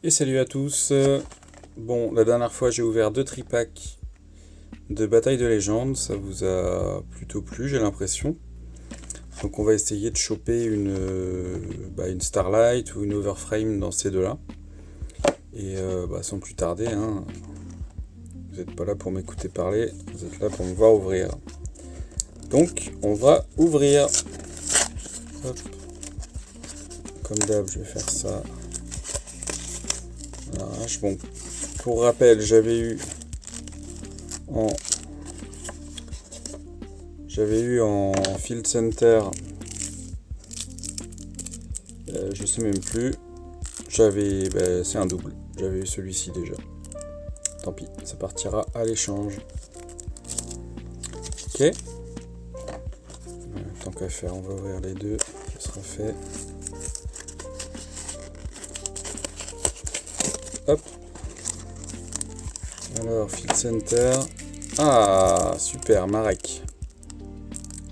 Et salut à tous. Bon, la dernière fois j'ai ouvert 2 tripacks de Bataille de Légende, ça vous a plutôt plu j'ai l'impression. Donc on va essayer de choper une Starlight ou une Overframe dans ces deux-là. Et sans plus tarder, hein, vous n'êtes pas là pour m'écouter parler, vous êtes là pour me voir ouvrir. Donc on va ouvrir. Hop. Comme d'hab je vais faire ça. Bon, pour rappel, j'avais eu en Field Center, je sais même plus, c'est un double, j'avais eu celui-ci déjà. Tant pis, ça partira à l'échange. Ok. Tant qu'à faire, on va ouvrir les deux, ça sera fait. Hop. Alors, Field Center. Ah, super, Marek.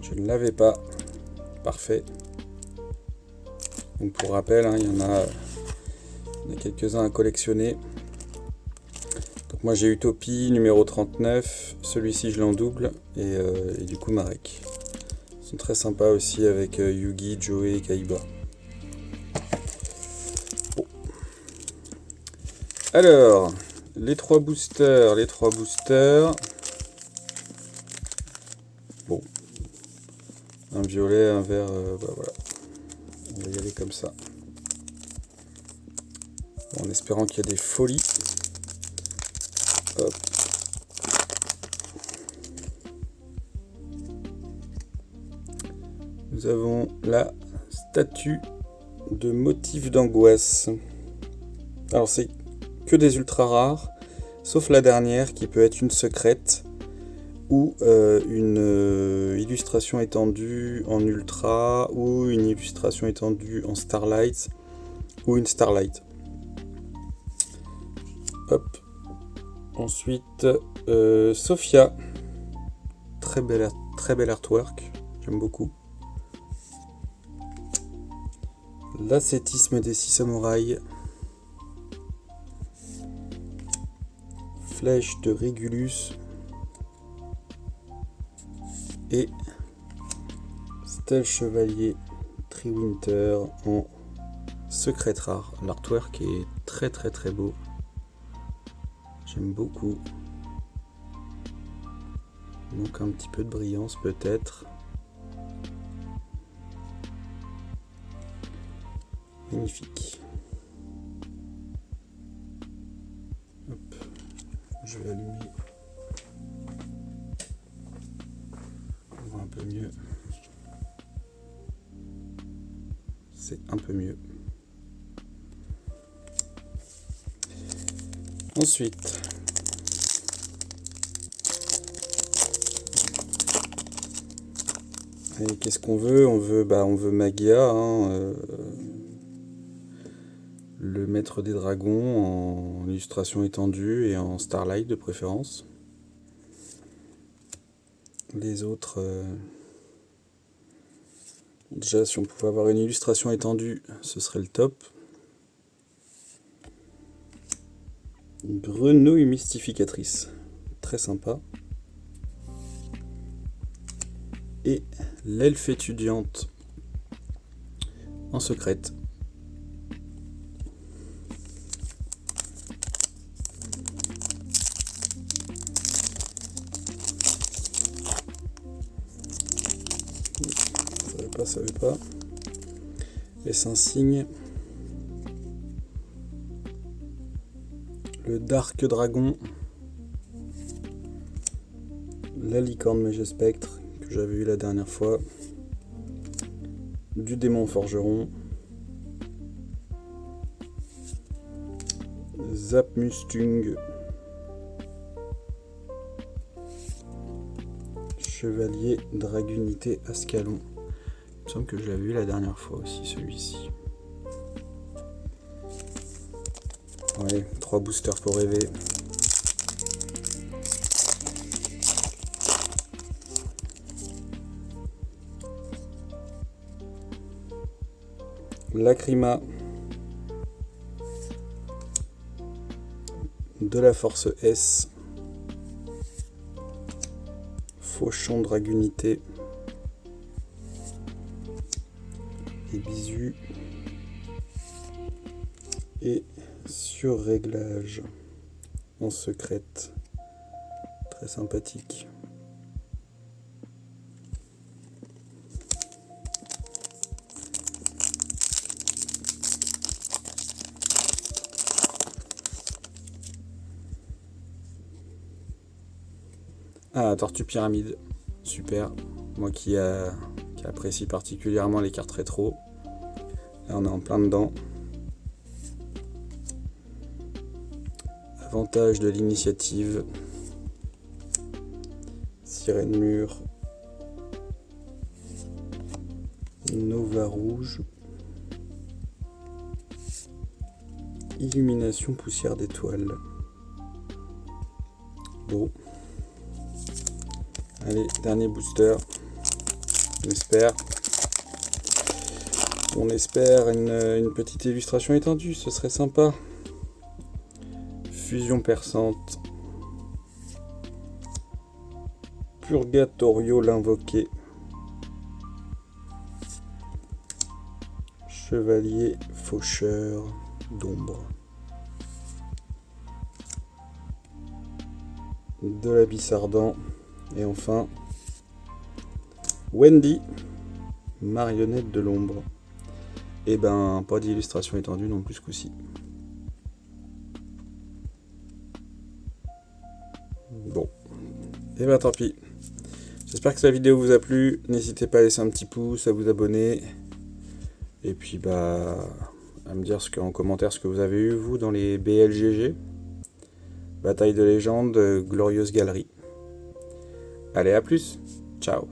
Je ne l'avais pas. Parfait. Donc pour rappel, hein, il y en a quelques-uns à collectionner. Donc moi j'ai Utopie, numéro 39. Celui-ci je l'ai en double. Et du coup Marek. Ils sont très sympas aussi avec Yugi, Joey et Kaiba. Bon. Alors, les trois boosters. Bon. Un violet, un vert, voilà. On va y aller comme ça. En espérant qu'il y a des folies. Hop. Nous avons la statue de motif d'angoisse. Alors c'est que des ultra rares, sauf la dernière qui peut être une secrète ou une illustration étendue en ultra ou une illustration étendue en starlight ou une starlight. Hop. Ensuite, Sophia, très bel artwork, j'aime beaucoup. L'ascétisme des 6 samouraïs. Flèche de Régulus. Et Stealth Chevalier Triwinter en secret rare. L'artwork est très très très beau. J'aime beaucoup. Donc un petit peu de brillance peut-être. Magnifique. Hop. Je vais allumer. On voit un peu mieux. C'est un peu mieux. Ensuite, et qu'est-ce qu'on veut ? On veut Magia, hein, le maître des dragons en illustration étendue et en Starlight de préférence. Les autres, déjà si on pouvait avoir une illustration étendue, ce serait le top. Une grenouille mystificatrice, très sympa. Et l'elfe étudiante en secrète. Ça veut pas. Et c'est un signe. Le Dark Dragon. La licorne Mégespectre que j'avais eu la dernière fois. Du démon forgeron. Zapmustung. Chevalier Dragunité Ascalon. Il me semble que je l'avais vu la dernière fois aussi, celui-ci. Ouais, 3 boosters pour rêver. Lacrima. de la force S, Fauchon Dragunité et Bisu, et surréglage en secrète, très sympathique. Ah, Tortue Pyramide, super. Moi qui apprécie particulièrement les cartes rétro. Là, on est en plein dedans. Avantage de l'initiative. Sirène mûre. Nova rouge. Illumination poussière d'étoiles. Bon. Allez, dernier booster. On espère une petite illustration étendue, ce serait sympa. Fusion perçante. Purgatorio l'invoqué. Chevalier faucheur d'ombre. De l'abysse ardent. Et enfin, Wendy, marionnette de l'ombre. Et ben, pas d'illustration étendue non plus ce coup-ci. Bon, et ben tant pis. J'espère que la vidéo vous a plu. N'hésitez pas à laisser un petit pouce, à vous abonner. Et puis bah, à me dire en commentaire ce que vous avez eu vous dans les BLGG. Bataille de légende, Glorieuse Galerie. Allez, à plus. Ciao.